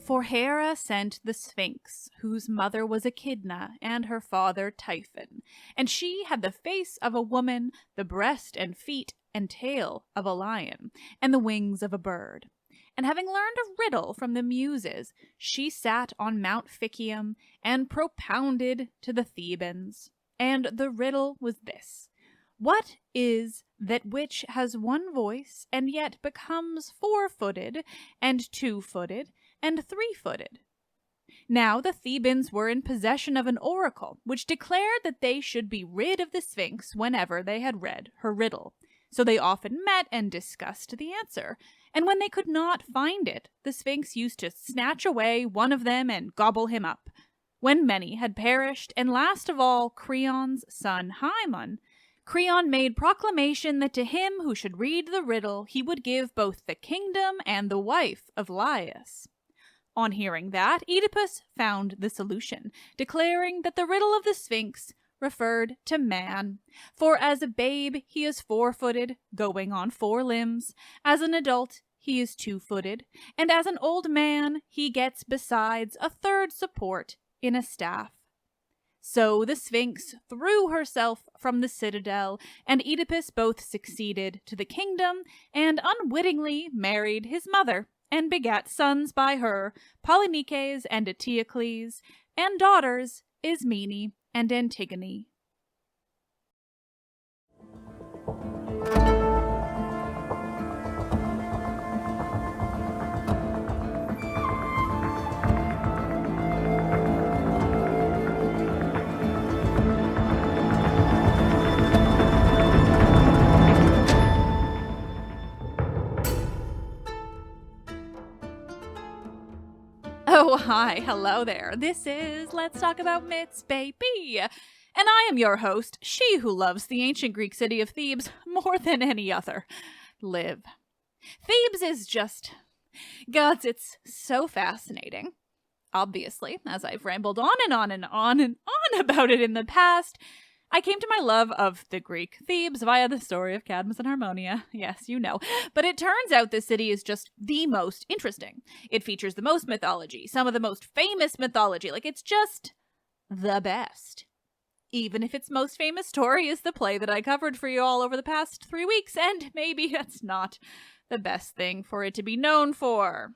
For Hera sent the Sphinx, whose mother was Echidna and her father Typhon, and she had the face of a woman, the breast and feet and tail of a lion, and the wings of a bird. And having learned a riddle from the Muses, she sat on Mount Phicium and propounded to the Thebans. And the riddle was this: what is that which has one voice and yet becomes 4-footed and 2-footed and 3-footed? Now the Thebans were in possession of an oracle, which declared that they should be rid of the Sphinx whenever they had read her riddle. So they often met and discussed the answer, and when they could not find it, the Sphinx used to snatch away one of them and gobble him up. When many had perished, and last of all Creon's son Haemon, Creon made proclamation that to him who should read the riddle he would give both the kingdom and the wife of Laius. On hearing that, Oedipus found the solution, declaring that the riddle of the Sphinx referred to man, for as a babe he is 4-footed, going on 4 limbs, as an adult he is 2-footed, and as an old man he gets besides a 3rd support in a staff. So the Sphinx threw herself from the citadel, and Oedipus both succeeded to the kingdom and unwittingly married his mother, and begat sons by her, Polynices and Eteocles, and daughters, Ismene and Antigone. Oh, hi, hello there. This is Let's Talk About Myths, baby. And I am your host, she who loves the ancient Greek city of Thebes more than any other, Liv. Thebes is just, gods, it's so fascinating. Obviously, as I've rambled on and on and on and on about it in the past, I came to my love of the Greek Thebes via the story of Cadmus and Harmonia. Yes, you know. But it turns out this city is just the most interesting. It features the most mythology, some of the most famous mythology. Like, it's just the best. Even if its most famous story is the play that I covered for you all over the past 3 weeks, and maybe that's not the best thing for it to be known for.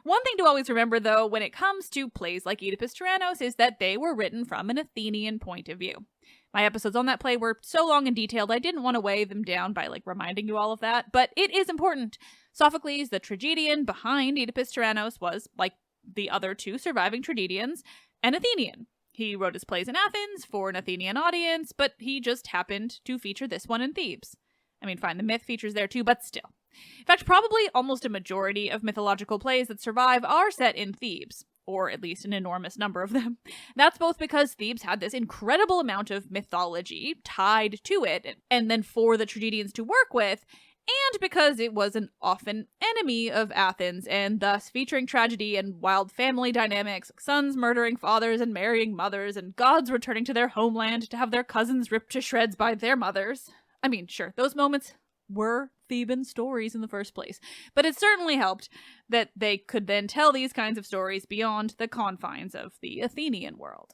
One thing to always remember, though, when it comes to plays like Oedipus Tyrannos is that they were written from an Athenian point of view. My episodes on that play were so long and detailed, I didn't want to weigh them down by, reminding you all of that, but it is important. Sophocles, the tragedian behind Oedipus Tyrannos, was, like the other 2 surviving tragedians, an Athenian. He wrote his plays in Athens for an Athenian audience, but he just happened to feature this one in Thebes. I mean, fine, the myth features there too, but still. In fact, probably almost a majority of mythological plays that survive are set in Thebes, or at least an enormous number of them. That's both because Thebes had this incredible amount of mythology tied to it, and then for the tragedians to work with, and because it was an often enemy of Athens, and thus featuring tragedy and wild family dynamics, sons murdering fathers and marrying mothers, and gods returning to their homeland to have their cousins ripped to shreds by their mothers. I mean, sure, those moments were Theban stories in the first place, but it certainly helped that they could then tell these kinds of stories beyond the confines of the Athenian world.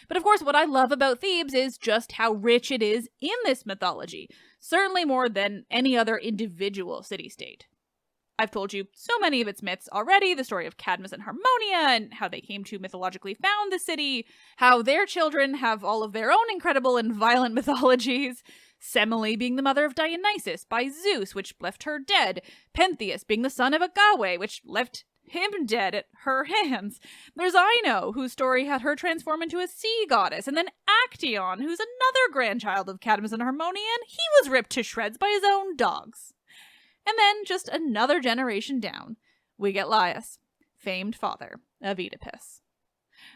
But of course, what I love about Thebes is just how rich it is in this mythology, certainly more than any other individual city-state. I've told you so many of its myths already, the story of Cadmus and Harmonia, and how they came to mythologically found the city, how their children have all of their own incredible and violent mythologies, Semele being the mother of Dionysus by Zeus, which left her dead, Pentheus being the son of Agawe, which left him dead at her hands. There's Ino, whose story had her transform into a sea goddess, and then Actaeon, who's another grandchild of Cadmus and Harmonia, and he was ripped to shreds by his own dogs. And then, just another generation down, we get Laius, famed father of Oedipus.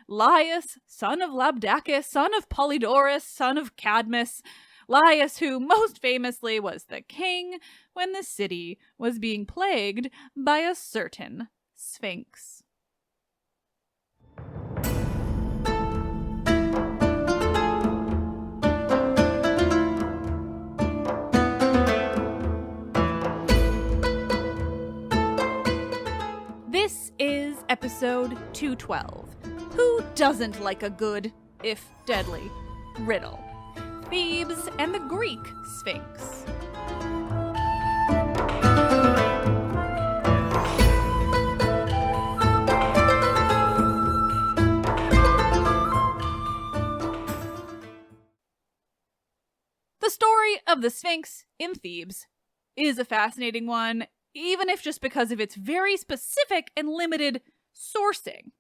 Laius, son of Labdacus, son of Polydorus, son of Cadmus. Laius, who most famously was the king when the city was being plagued by a certain Sphinx. This is episode 212. Who doesn't like a good, if deadly, riddle? Thebes and the Greek Sphinx. The story of the Sphinx in Thebes is a fascinating one, even if just because of its very specific and limited sourcing.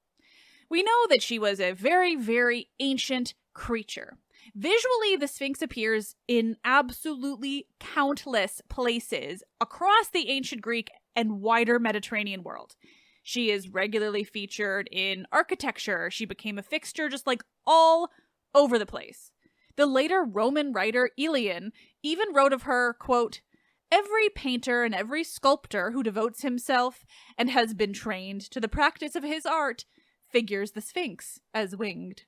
We know that she was a very, very ancient creature. Visually, the Sphinx appears in absolutely countless places across the ancient Greek and wider Mediterranean world. She is regularly featured in architecture. She became a fixture just like all over the place. The later Roman writer Aelian even wrote of her, quote, "Every painter and every sculptor who devotes himself and has been trained to the practice of his art figures the Sphinx as winged."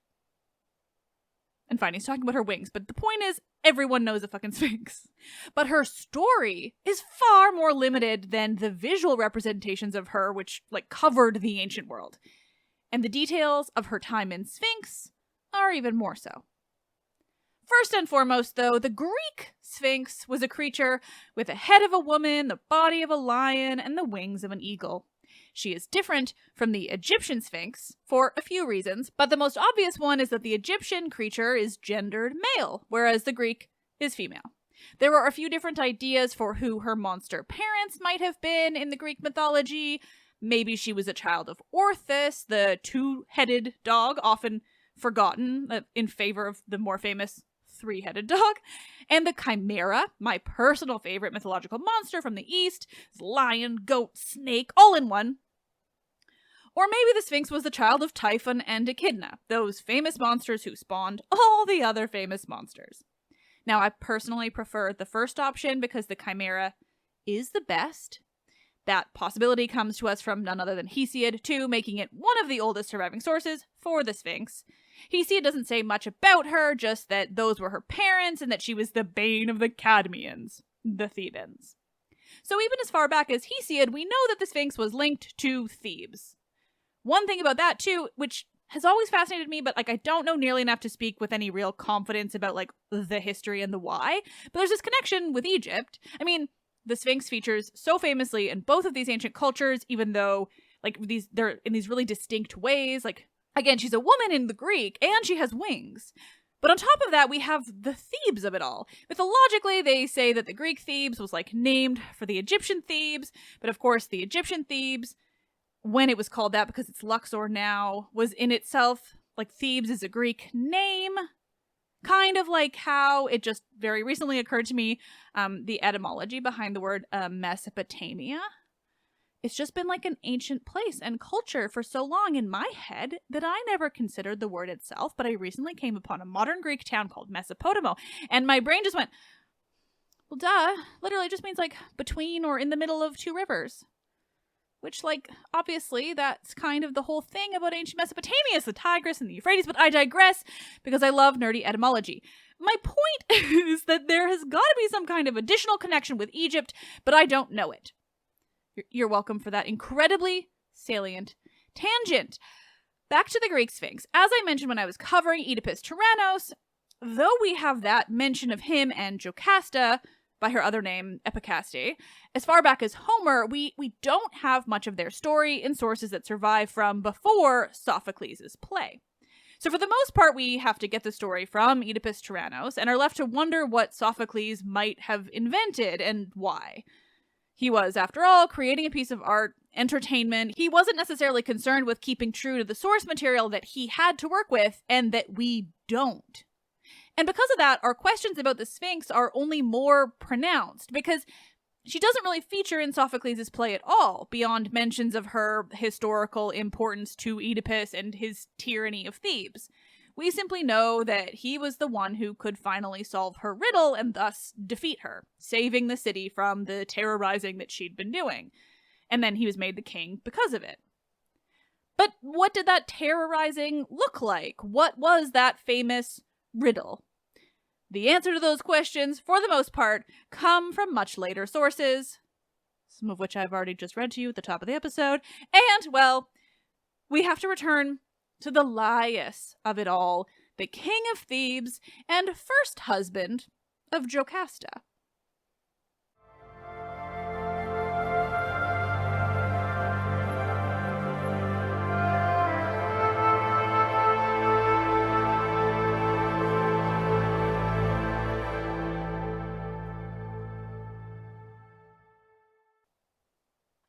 And fine, he's talking about her wings, but the point is, everyone knows a fucking Sphinx. But her story is far more limited than the visual representations of her, which, covered the ancient world. And the details of her time in Sphinx are even more so. First and foremost, though, the Greek Sphinx was a creature with a head of a woman, the body of a lion, and the wings of an eagle. She is different from the Egyptian Sphinx for a few reasons, but the most obvious one is that the Egyptian creature is gendered male, whereas the Greek is female. There are a few different ideas for who her monster parents might have been in the Greek mythology. Maybe she was a child of Orthus, the two-headed dog, often forgotten in favor of the more famous three-headed dog, and the Chimera, my personal favorite mythological monster from the East, lion, goat, snake, all in one. Or maybe the Sphinx was the child of Typhon and Echidna, those famous monsters who spawned all the other famous monsters. Now, I personally prefer the first option because the Chimera is the best. That possibility comes to us from none other than Hesiod, too, making it one of the oldest surviving sources for the Sphinx. Hesiod doesn't say much about her, just that those were her parents and that she was the bane of the Cadmeans, the Thebans. So even as far back as Hesiod, we know that the Sphinx was linked to Thebes. One thing about that, too, which has always fascinated me, but I don't know nearly enough to speak with any real confidence about the history and the why, but there's this connection with Egypt. I mean, the Sphinx features so famously in both of these ancient cultures, even though they're in these really distinct ways. Again, she's a woman in the Greek, and she has wings. But on top of that, we have the Thebes of it all. Mythologically, they say that the Greek Thebes was named for the Egyptian Thebes, but of course the Egyptian Thebes, when it was called that because it's Luxor now, was in itself, Thebes is a Greek name. Kind of like how it just very recently occurred to me, the etymology behind the word Mesopotamia. It's just been an ancient place and culture for so long in my head that I never considered the word itself, but I recently came upon a modern Greek town called Mesopotamo, and my brain just went, well, duh, literally just means between or in the middle of two rivers. Which, obviously, that's kind of the whole thing about ancient Mesopotamia is the Tigris and the Euphrates, but I digress because I love nerdy etymology. My point is that there has got to be some kind of additional connection with Egypt, but I don't know it. You're welcome for that incredibly salient tangent. Back to the Greek Sphinx. As I mentioned when I was covering Oedipus Tyrannos, though we have that mention of him and Jocasta, by her other name, Epicaste, as far back as Homer, we don't have much of their story in sources that survive from before Sophocles' play. So for the most part, we have to get the story from Oedipus Tyrannos and are left to wonder what Sophocles might have invented and why. He was, after all, creating a piece of art, entertainment. He wasn't necessarily concerned with keeping true to the source material that he had to work with and that we don't. And because of that, our questions about the Sphinx are only more pronounced, because she doesn't really feature in Sophocles' play at all, beyond mentions of her historical importance to Oedipus and his tyranny of Thebes. We simply know that he was the one who could finally solve her riddle and thus defeat her, saving the city from the terrorizing that she'd been doing. And then he was made the king because of it. But what did that terrorizing look like? What was that famous riddle? The answer to those questions, for the most part, come from much later sources. some of which I've already just read to you at the top of the episode. And, well, we have to return to the Laius of it all, the king of Thebes and first husband of Jocasta.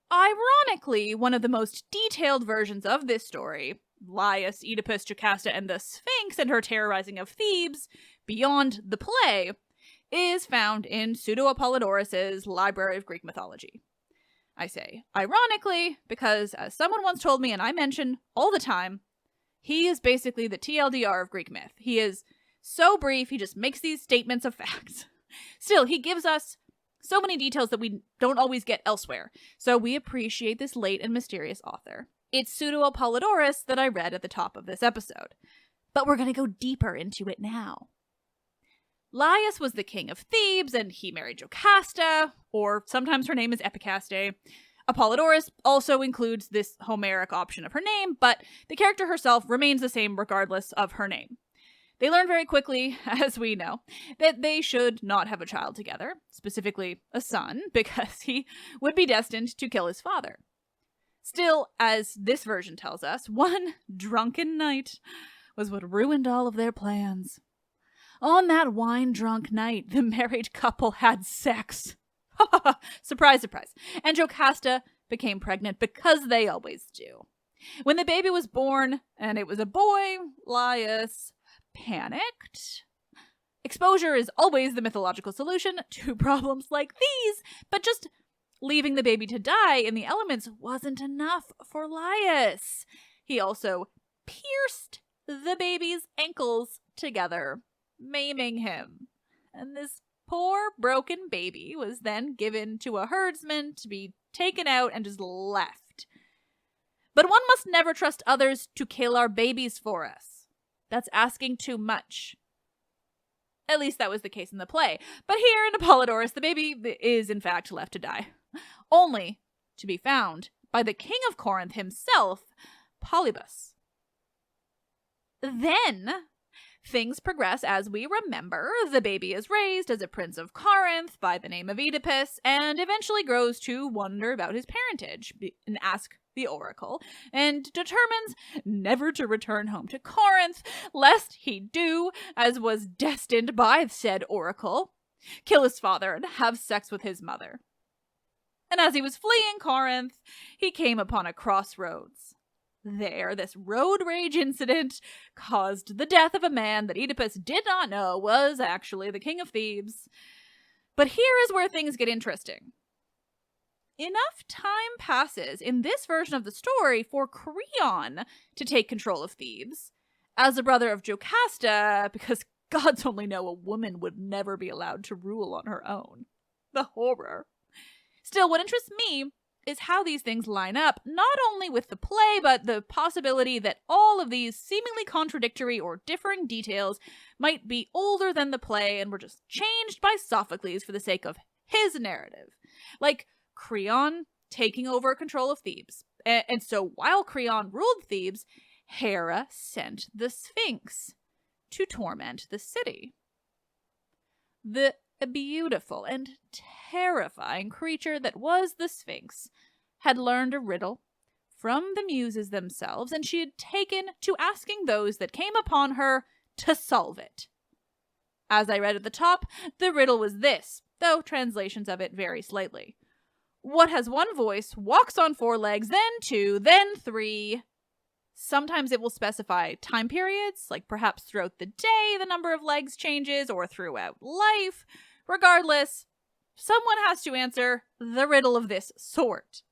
Ironically, one of the most detailed versions of this story, Laius, Oedipus, Jocasta, and the Sphinx and her terrorizing of Thebes, beyond the play, is found in Pseudo-Apollodorus's Library of Greek Mythology. I say ironically because, as someone once told me and I mention all the time, he is basically the TLDR of Greek myth. He is so brief, he just makes these statements of facts. Still, he gives us so many details that we don't always get elsewhere, so we appreciate this late and mysterious author. It's Pseudo-Apollodorus that I read at the top of this episode, but we're going to go deeper into it now. Laius was the king of Thebes, and he married Jocasta, or sometimes her name is Epicaste. Apollodorus also includes this Homeric option of her name, but the character herself remains the same regardless of her name. They learn very quickly, as we know, that they should not have a child together, specifically a son, because he would be destined to kill his father. Still, as this version tells us, one drunken night was what ruined all of their plans. On that wine-drunk night, the married couple had sex. Surprise, surprise. And Jocasta became pregnant because they always do. When the baby was born, and it was a boy, Laius panicked. Exposure is always the mythological solution to problems like these, but just leaving the baby to die in the elements wasn't enough for Laius. He also pierced the baby's ankles together, maiming him. And this poor broken baby was then given to a herdsman to be taken out and just left. But one must never trust others to kill our babies for us. That's asking too much. At least that was the case in the play. But here in Apollodorus, the baby is in fact left to die, only to be found by the king of Corinth himself, Polybus. Then things progress as we remember. The baby is raised as a prince of Corinth by the name of Oedipus, and eventually grows to wonder about his parentage and ask the oracle, and determines never to return home to Corinth, lest he do, as was destined by said oracle, kill his father and have sex with his mother. And as he was fleeing Corinth, he came upon a crossroads. There, this road rage incident caused the death of a man that Oedipus did not know was actually the king of Thebes. But here is where things get interesting. Enough time passes in this version of the story for Creon to take control of Thebes as the brother of Jocasta, because gods only know a woman would never be allowed to rule on her own. The horror. Still, what interests me is how these things line up, not only with the play, but the possibility that all of these seemingly contradictory or differing details might be older than the play and were just changed by Sophocles for the sake of his narrative. Like Creon taking over control of Thebes. And so while Creon ruled Thebes, Hera sent the Sphinx to torment the city. The beautiful and terrifying creature that was the Sphinx had learned a riddle from the muses themselves, and she had taken to asking those that came upon her to solve it. As I read at the top, the riddle was this, though translations of it vary slightly. What has one voice, walks on 4 legs, then 2, then 3. Sometimes it will specify time periods, like perhaps throughout the day the number of legs changes, or throughout life. Regardless, someone has to answer the riddle of this sort.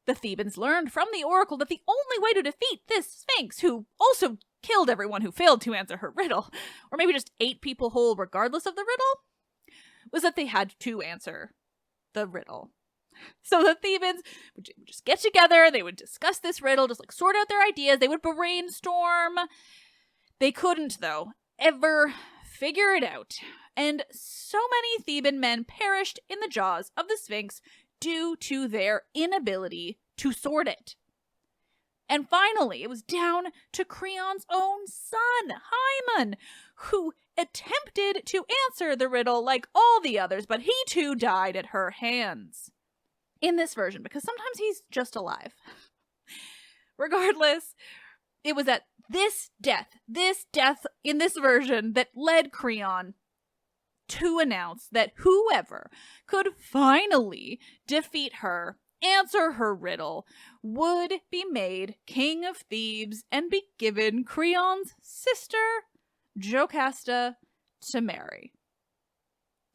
The Thebans learned from the oracle that the only way to defeat this Sphinx, who also killed everyone who failed to answer her riddle, or maybe just ate people whole regardless of the riddle, was that they had to answer the riddle. So the Thebans would just get together, they would discuss this riddle, just like sort out their ideas, they would brainstorm. They couldn't, though, ever figure it out. And so many Theban men perished in the jaws of the Sphinx due to their inability to sort it. And finally, it was down to Creon's own son, Hymen, who attempted to answer the riddle like all the others, but he too died at her hands. In this version, because sometimes he's just alive. Regardless, it was at this death in this version that led Creon to announce that whoever could finally defeat her, answer her riddle, would be made King of Thebes and be given Creon's sister, Jocasta, to marry.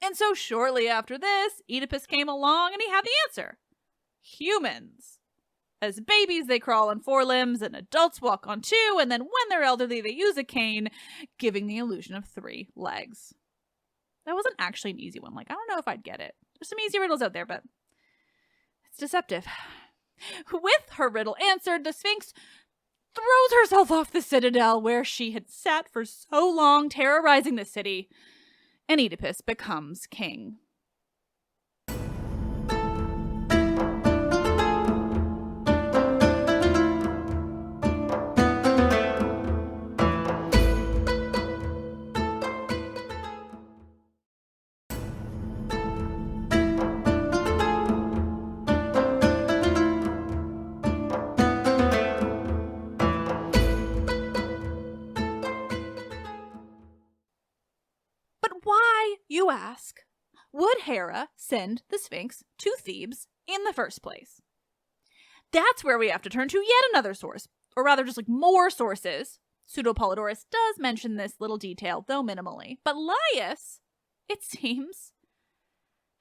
And so shortly after this, Oedipus came along and he had the answer. Humans. As babies, they crawl on 4 limbs, and adults walk on 2, and then when they're elderly, they use a cane, giving the illusion of 3 legs. That wasn't actually an easy one. Like, I don't know if I'd get it. There's some easy riddles out there, but it's deceptive. With her riddle answered, the Sphinx throws herself off the citadel where she had sat for so long, terrorizing the city, and Oedipus becomes king. Why, you ask, would Hera send the Sphinx to Thebes in the first place? That's where we have to turn to yet another source, or rather just like more sources. Pseudo-Polydorus does mention this little detail, though minimally. But Laius, it seems,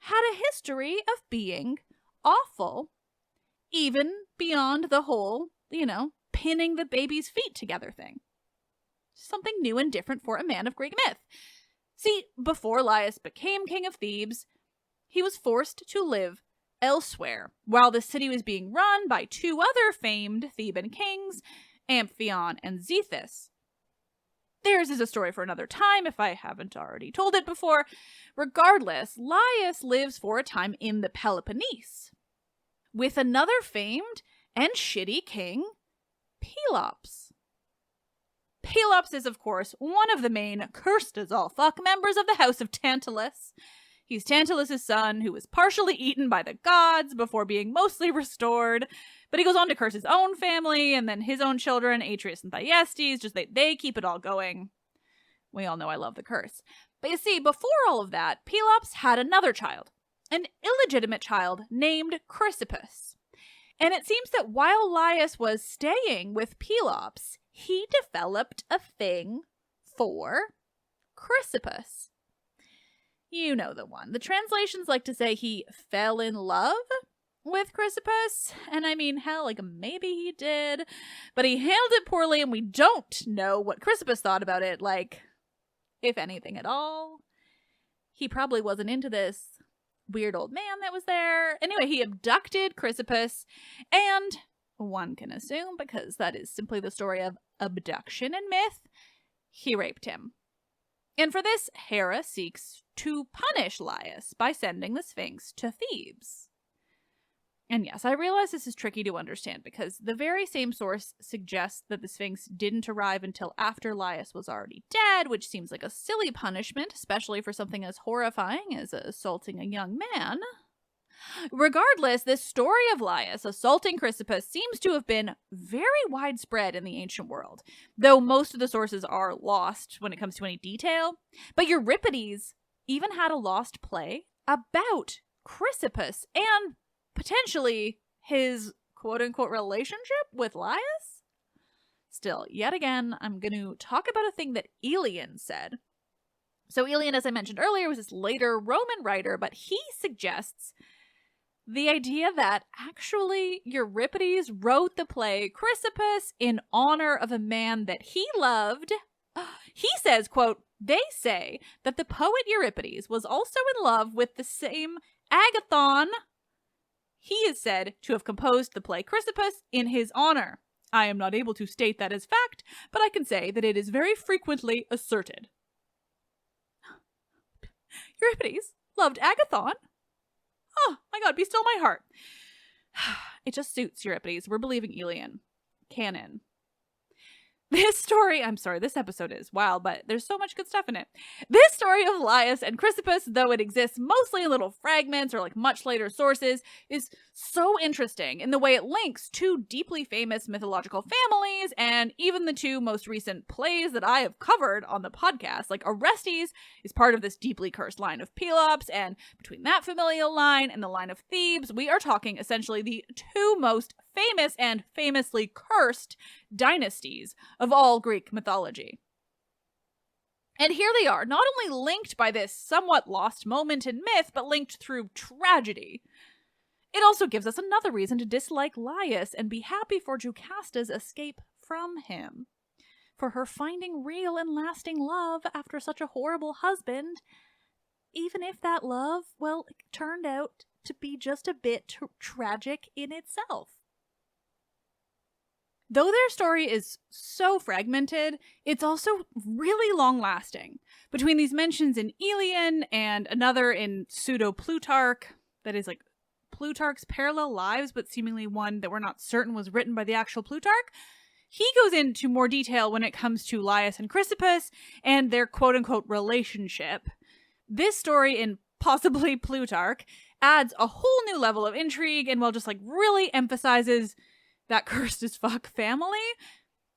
had a history of being awful, even beyond the whole, pinning the baby's feet together thing. Something new and different for a man of Greek myth. See, before Laius became king of Thebes, he was forced to live elsewhere, while the city was being run by 2 other famed Theban kings, Amphion and Zethus. Theirs is a story for another time, if I haven't already told it before. Regardless, Laius lives for a time in the Peloponnese, with another famed and shitty king, Pelops. Pelops is, of course, one of the main cursed-as-all-fuck members of the House of Tantalus. He's Tantalus' son, who was partially eaten by the gods before being mostly restored, but he goes on to curse his own family, and then his own children, Atreus and Thyestes, they keep it all going. We all know I love the curse. But you see, before all of that, Pelops had another child, an illegitimate child named Chrysippus. And it seems that while Laius was staying with Pelops, he developed a thing for Chrysippus. You know the one. The translations like to say he fell in love with Chrysippus, and I mean, hell, maybe he did, but he handled it poorly, and we don't know what Chrysippus thought about it, if anything at all. He probably wasn't into this weird old man that was there. Anyway, he abducted Chrysippus, and one can assume, because that is simply the story of abduction in myth, he raped him. And for this, Hera seeks to punish Laius by sending the Sphinx to Thebes. And yes, I realize this is tricky to understand, because the very same source suggests that the Sphinx didn't arrive until after Laius was already dead, which seems like a silly punishment, especially for something as horrifying as assaulting a young man. Regardless, this story of Laius assaulting Chrysippus seems to have been very widespread in the ancient world, though most of the sources are lost when it comes to any detail. But Euripides even had a lost play about Chrysippus and potentially his quote-unquote relationship with Laius. Still, yet again, I'm going to talk about a thing that Aelian said. So Aelian, as I mentioned earlier, was this later Roman writer, but he suggests the idea that actually Euripides wrote the play Chrysippus in honor of a man that he loved. He says, quote, "They say that the poet Euripides was also in love with the same Agathon. He is said to have composed the play Chrysippus in his honor. I am not able to state that as fact, but I can say that it is very frequently asserted." Euripides loved Agathon? Oh, my God, be still my heart. It just suits Euripides. We're believing Elian. Canon. This story, I'm sorry, this episode is wild, but there's so much good stuff in it. This story of Laius and Chrysippus, though it exists mostly in little fragments or like much later sources, is so interesting in the way it links two deeply famous mythological families and even the two most recent plays that I have covered on the podcast. Like Orestes is part of this deeply cursed line of Pelops, and between that familial line and the line of Thebes, we are talking essentially the two most famous and famously cursed dynasties of all Greek mythology. And here they are, not only linked by this somewhat lost moment in myth, but linked through tragedy. It also gives us another reason to dislike Laius and be happy for Jocasta's escape from him. For her finding real and lasting love after such a horrible husband, even if that love, well, turned out to be just a bit tragic in itself. Though their story is so fragmented, it's also really long-lasting. Between these mentions in Elian and another in Pseudo-Plutarch, that is like Plutarch's parallel lives, but seemingly one that we're not certain was written by the actual Plutarch, he goes into more detail when it comes to Laius and Chrysippus and their quote-unquote relationship. This story in possibly Plutarch adds a whole new level of intrigue and, well, just like really emphasizes that cursed as fuck family.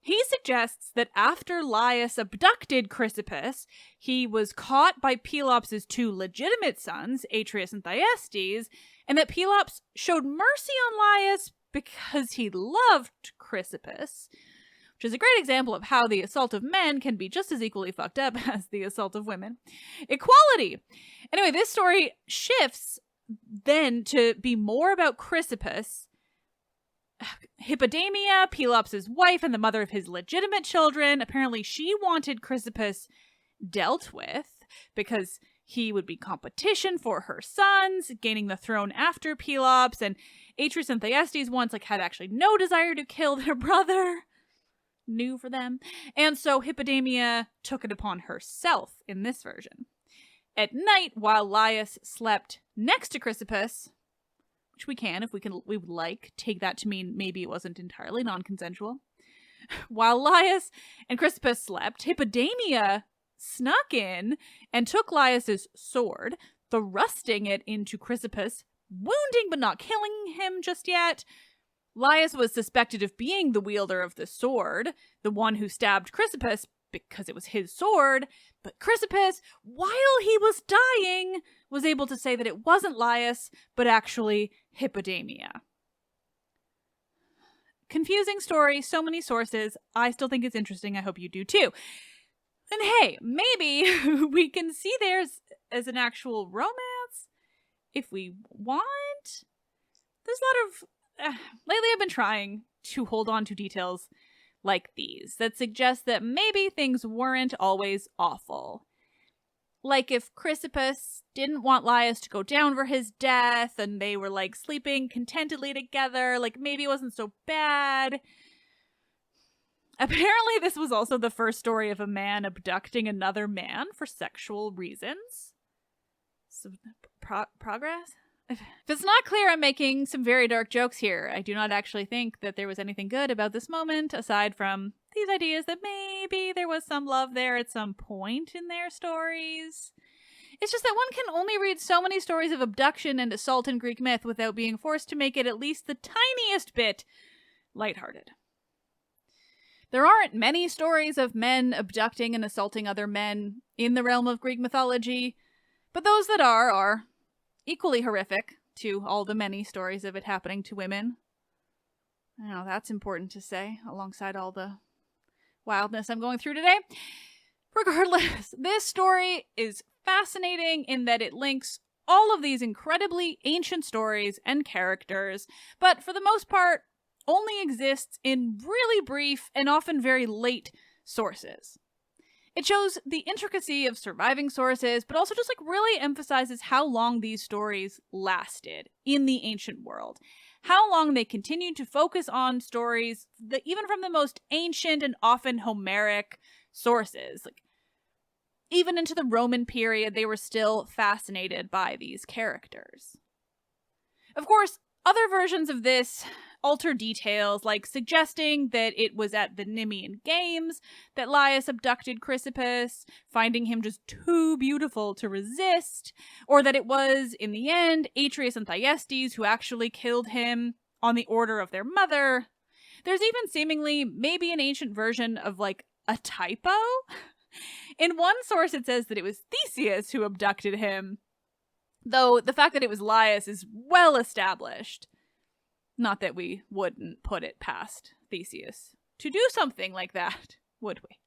He suggests that after Laius abducted Chrysippus, he was caught by Pelops' two legitimate sons, Atreus and Thyestes, and that Pelops showed mercy on Laius because he loved Chrysippus, which is a great example of how the assault of men can be just as equally fucked up as the assault of women. Equality! Anyway, this story shifts then to be more about Chrysippus, Hippodamia, Pelops' wife and the mother of his legitimate children. Apparently she wanted Chrysippus dealt with because he would be competition for her sons, gaining the throne after Pelops, and Atreus and Thyestes once had actually no desire to kill their brother. New for them. And so Hippodamia took it upon herself in this version. At night, while Laius slept next to Chrysippus, which we can, if we would like, take that to mean maybe it wasn't entirely non-consensual. While Laius and Chrysippus slept, Hippodamia snuck in and took Laius's sword, thrusting it into Chrysippus, wounding but not killing him just yet. Laius was suspected of being the wielder of the sword, the one who stabbed Chrysippus because it was his sword, but Chrysippus, while he was dying, was able to say that it wasn't Laius, but actually Hippodamia. Confusing story, so many sources. I still think it's interesting. I hope you do too. And hey, maybe we can see theirs as an actual romance if we want. There's a lot of... lately I've been trying to hold on to details like these that suggest that maybe things weren't always awful. Like if Chrysippus didn't want Laius to go down for his death and they were sleeping contentedly together, maybe it wasn't so bad. Apparently this was also the first story of a man abducting another man for sexual reasons. So, progress? If it's not clear, I'm making some very dark jokes here. I do not actually think that there was anything good about this moment, aside from these ideas that maybe there was some love there at some point in their stories. It's just that one can only read so many stories of abduction and assault in Greek myth without being forced to make it at least the tiniest bit lighthearted. There aren't many stories of men abducting and assaulting other men in the realm of Greek mythology, but those that are equally horrific to all the many stories of it happening to women. I know that's important to say, alongside all the wildness I'm going through today. Regardless, this story is fascinating in that it links all of these incredibly ancient stories and characters, but for the most part, only exists in really brief and often very late sources. It shows the intricacy of surviving sources, but also just really emphasizes how long these stories lasted in the ancient world. How long they continued to focus on stories that even from the most ancient and often Homeric sources. Even into the Roman period, they were still fascinated by these characters. Of course, other versions of this alter details, like suggesting that it was at the Nemean Games that Laius abducted Chrysippus, finding him just too beautiful to resist, or that it was, in the end, Atreus and Thyestes who actually killed him on the order of their mother. There's even seemingly maybe an ancient version of, like, a typo. In one source it says that it was Theseus who abducted him, though the fact that it was Laius is well established. Not that we wouldn't put it past Theseus to do something like that, would we?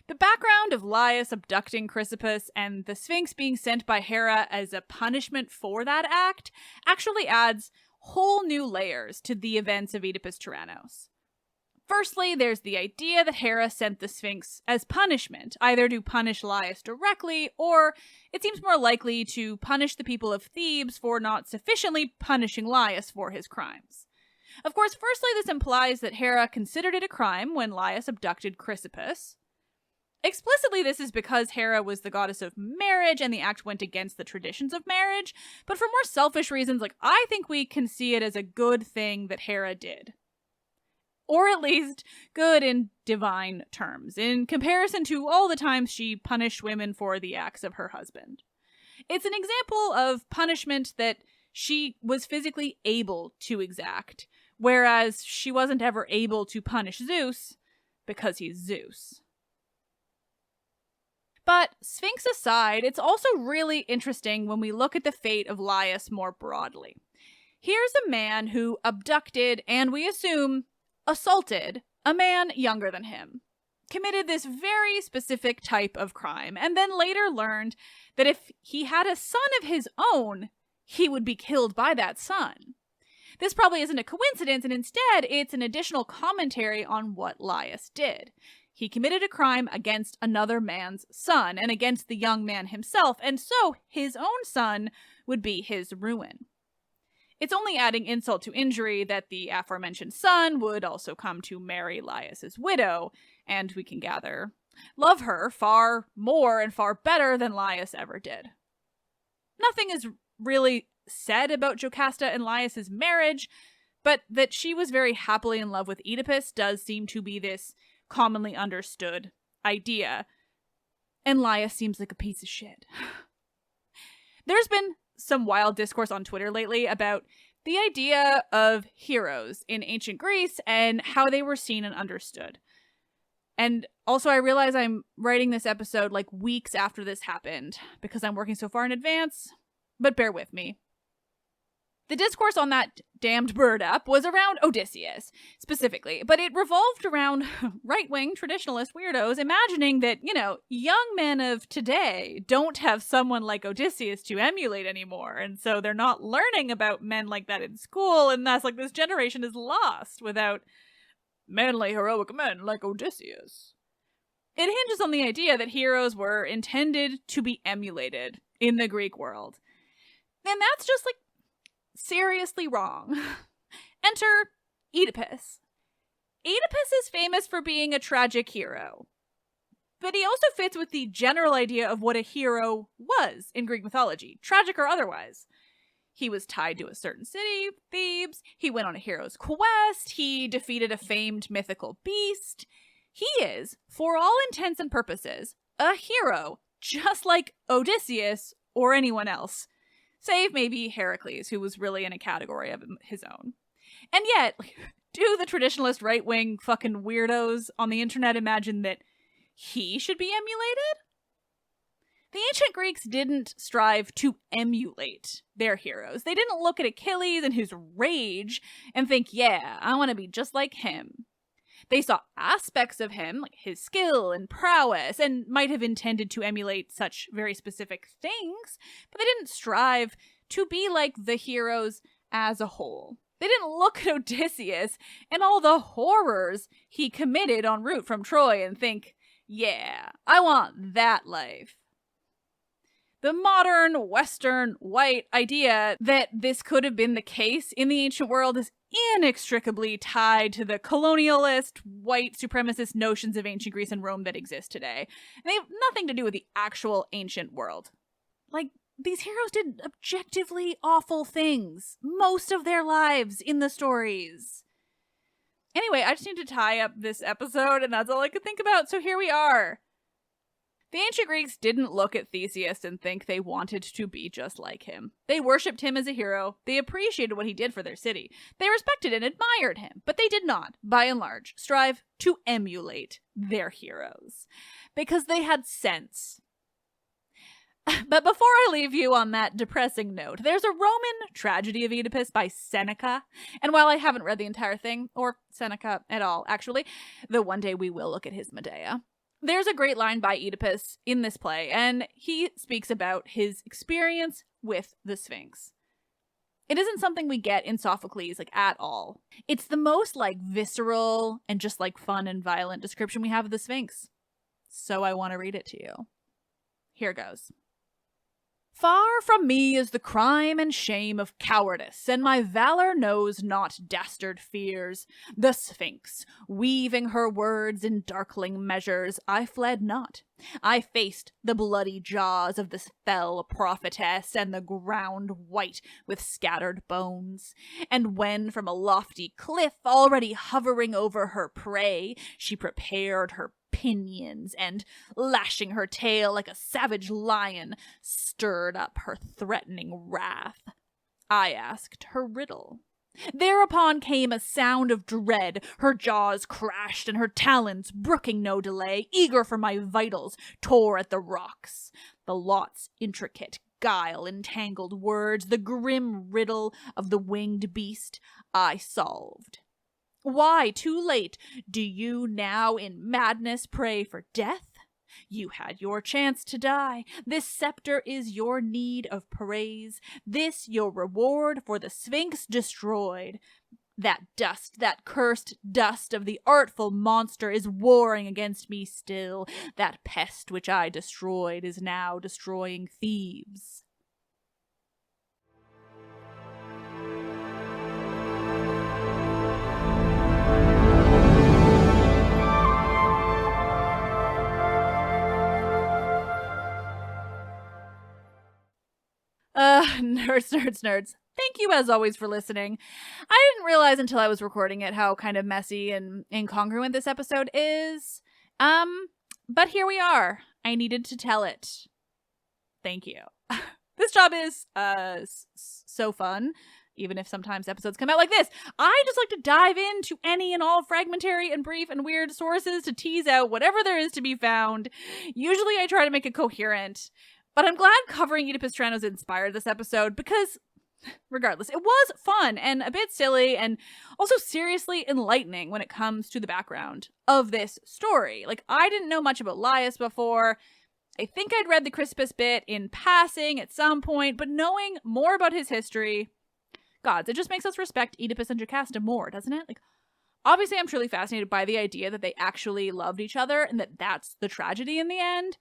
The background of Laius abducting Chrysippus and the Sphinx being sent by Hera as a punishment for that act actually adds whole new layers to the events of Oedipus Tyrannos. Firstly, there's the idea that Hera sent the Sphinx as punishment, either to punish Laius directly, or it seems more likely to punish the people of Thebes for not sufficiently punishing Laius for his crimes. Of course, firstly, this implies that Hera considered it a crime when Laius abducted Chrysippus. Explicitly, this is because Hera was the goddess of marriage and the act went against the traditions of marriage, but for more selfish reasons, like, I think we can see it as a good thing that Hera did. Or at least good in divine terms, in comparison to all the times she punished women for the acts of her husband. It's an example of punishment that she was physically able to exact, whereas she wasn't ever able to punish Zeus because he's Zeus. But Sphinx aside, it's also really interesting when we look at the fate of Laius more broadly. Here's a man who abducted, and we assume assaulted, a man younger than him, committed this very specific type of crime, and then later learned that if he had a son of his own, he would be killed by that son. This probably isn't a coincidence, and instead it's an additional commentary on what Laius did. He committed a crime against another man's son, and against the young man himself, and so his own son would be his ruin. It's only adding insult to injury that the aforementioned son would also come to marry Laius's widow, and we can gather, love her far more and far better than Laius ever did. Nothing is really said about Jocasta and Laius's marriage, but that she was very happily in love with Oedipus does seem to be this commonly understood idea, and Laius seems like a piece of shit. There's been some wild discourse on Twitter lately about the idea of heroes in ancient Greece and how they were seen and understood. And also I realize I'm writing this episode like weeks after this happened because I'm working so far in advance, but bear with me. The discourse on that damned bird up was around Odysseus, specifically, but it revolved around right-wing traditionalist weirdos imagining that, young men of today don't have someone like Odysseus to emulate anymore, and so they're not learning about men like that in school, and thus, this generation is lost without manly, heroic men like Odysseus. It hinges on the idea that heroes were intended to be emulated in the Greek world. And that's just, seriously wrong. Enter Oedipus. Oedipus is famous for being a tragic hero, but he also fits with the general idea of what a hero was in Greek mythology, tragic or otherwise. He was tied to a certain city, Thebes, he went on a hero's quest, he defeated a famed mythical beast. He is, for all intents and purposes, a hero, just like Odysseus or anyone else. Save maybe Heracles, who was really in a category of his own. And yet, do the traditionalist right-wing fucking weirdos on the internet imagine that he should be emulated? The ancient Greeks didn't strive to emulate their heroes. They didn't look at Achilles and his rage and think, yeah, I want to be just like him. They saw aspects of him, like his skill and prowess, and might have intended to emulate such very specific things, but they didn't strive to be like the heroes as a whole. They didn't look at Odysseus and all the horrors he committed en route from Troy and think, yeah, I want that life. The modern, Western, white idea that this could have been the case in the ancient world is inextricably tied to the colonialist, white supremacist notions of ancient Greece and Rome that exist today. They have nothing to do with the actual ancient world. Like, these heroes did objectively awful things most of their lives in the stories. Anyway, I just need to tie up this episode, and that's all I could think about, so here we are. The ancient Greeks didn't look at Theseus and think they wanted to be just like him. They worshipped him as a hero, they appreciated what he did for their city, they respected and admired him, but they did not, by and large, strive to emulate their heroes. Because they had sense. But before I leave you on that depressing note, there's a Roman tragedy of Oedipus by Seneca, and while I haven't read the entire thing, or Seneca at all, actually, though one day we will look at his Medea, there's a great line by Oedipus in this play, and he speaks about his experience with the Sphinx. It isn't something we get in Sophocles, at all. It's the most, visceral and just, fun and violent description we have of the Sphinx. So I want to read it to you. Here goes. Far from me is the crime and shame of cowardice, and my valor knows not dastard fears. The Sphinx, weaving her words in darkling measures, I fled not. I faced the bloody jaws of this fell prophetess, and the ground white with scattered bones. And when from a lofty cliff, already hovering over her prey, she prepared her pinions, and, lashing her tail like a savage lion, stirred up her threatening wrath, I asked her riddle. Thereupon came a sound of dread, her jaws crashed, and her talons, brooking no delay, eager for my vitals, tore at the rocks. The lot's intricate, guile-entangled words, the grim riddle of the winged beast, I solved. Why, too late, do you now in madness pray for death? You had your chance to die. This scepter is your need of praise. This your reward for the Sphinx destroyed. That dust, that cursed dust of the artful monster is warring against me still. That pest which I destroyed is now destroying Thebes. Nerds. Thank you as always for listening. I didn't realize until I was recording it how kind of messy and incongruent this episode is. But here we are. I needed to tell it. Thank you. This job is so fun, even if sometimes episodes come out like this. I just like to dive into any and all fragmentary and brief and weird sources to tease out whatever there is to be found. Usually I try to make it coherent. But I'm glad covering Oedipus Tyrannos inspired this episode because, regardless, it was fun and a bit silly and also seriously enlightening when it comes to the background of this story. I didn't know much about Laius before. I think I'd read the Chrysippus bit in passing at some point, but knowing more about his history, gods, it just makes us respect Oedipus and Jocasta more, doesn't it? Obviously, I'm truly fascinated by the idea that they actually loved each other and that that's the tragedy in the end.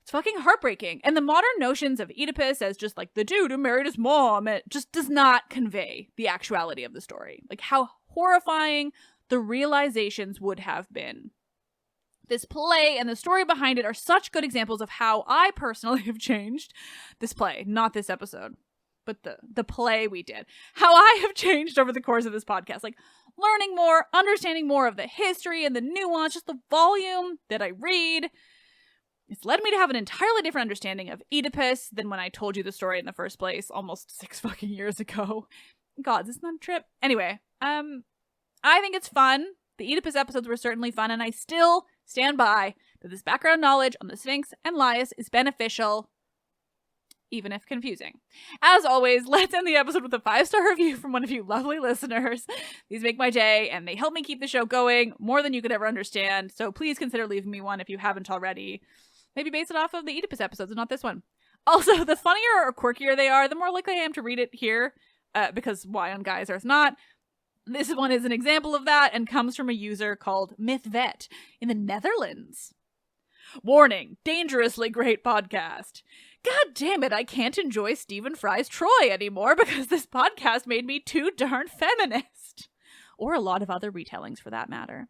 It's fucking heartbreaking. And the modern notions of Oedipus as just the dude who married his mom, it just does not convey the actuality of the story. How horrifying the realizations would have been. This play and the story behind it are such good examples of how I personally have changed. This play, not this episode, but the play we did. How I have changed over the course of this podcast. Learning more, understanding more of the history and the nuance, just the volume that I read. It's led me to have an entirely different understanding of Oedipus than when I told you the story in the first place almost 6 fucking years ago. God, isn't that a trip? Anyway, I think it's fun. The Oedipus episodes were certainly fun, and I still stand by that this background knowledge on the Sphinx and Laius is beneficial, even if confusing. As always, let's end the episode with a 5-star review from one of you lovely listeners. These make my day, and they help me keep the show going more than you could ever understand, so please consider leaving me one if you haven't already. Maybe base it off of the Oedipus episodes and not this one. Also, the funnier or quirkier they are, the more likely I am to read it here, because why on Guy's Earth not? This one is an example of that and comes from a user called MythVet in the Netherlands. Warning, dangerously great podcast. God damn it, I can't enjoy Stephen Fry's Troy anymore because this podcast made me too darn feminist. Or a lot of other retellings for that matter.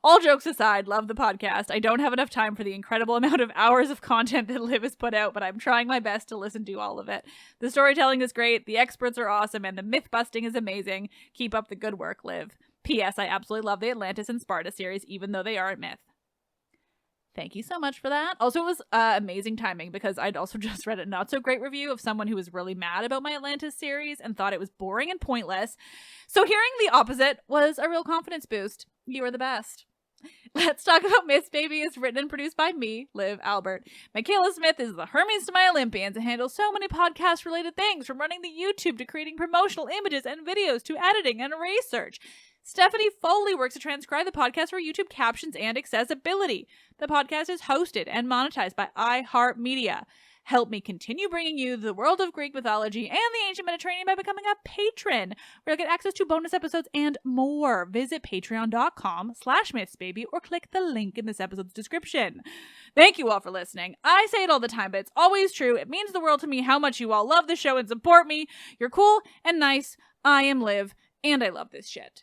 All jokes aside, love the podcast. I don't have enough time for the incredible amount of hours of content that Liv has put out, but I'm trying my best to listen to all of it. The storytelling is great, the experts are awesome, and the myth busting is amazing. Keep up the good work, Liv. P.S. I absolutely love the Atlantis and Sparta series, even though they aren't myth. Thank you so much for that. Also, it was amazing timing because I'd also just read a not so great review of someone who was really mad about my Atlantis series and thought it was boring and pointless. So hearing the opposite was a real confidence boost. You are the best. Let's Talk About Myths, Baby is written and produced by me, Liv Albert. Michaela Smith is the Hermes to my Olympians and handles so many podcast-related things, from running the YouTube to creating promotional images and videos to editing and research. Stephanie Foley works to transcribe the podcast for YouTube captions and accessibility. The podcast is hosted and monetized by iHeartMedia. Help me continue bringing you the world of Greek mythology and the ancient Mediterranean by becoming a patron, where you'll get access to bonus episodes and more. Visit patreon.com/mythsbaby or click the link in this episode's description. Thank you all for listening. I say it all the time, but it's always true. It means the world to me how much you all love the show and support me. You're cool and nice. I am Liv, and I love this shit.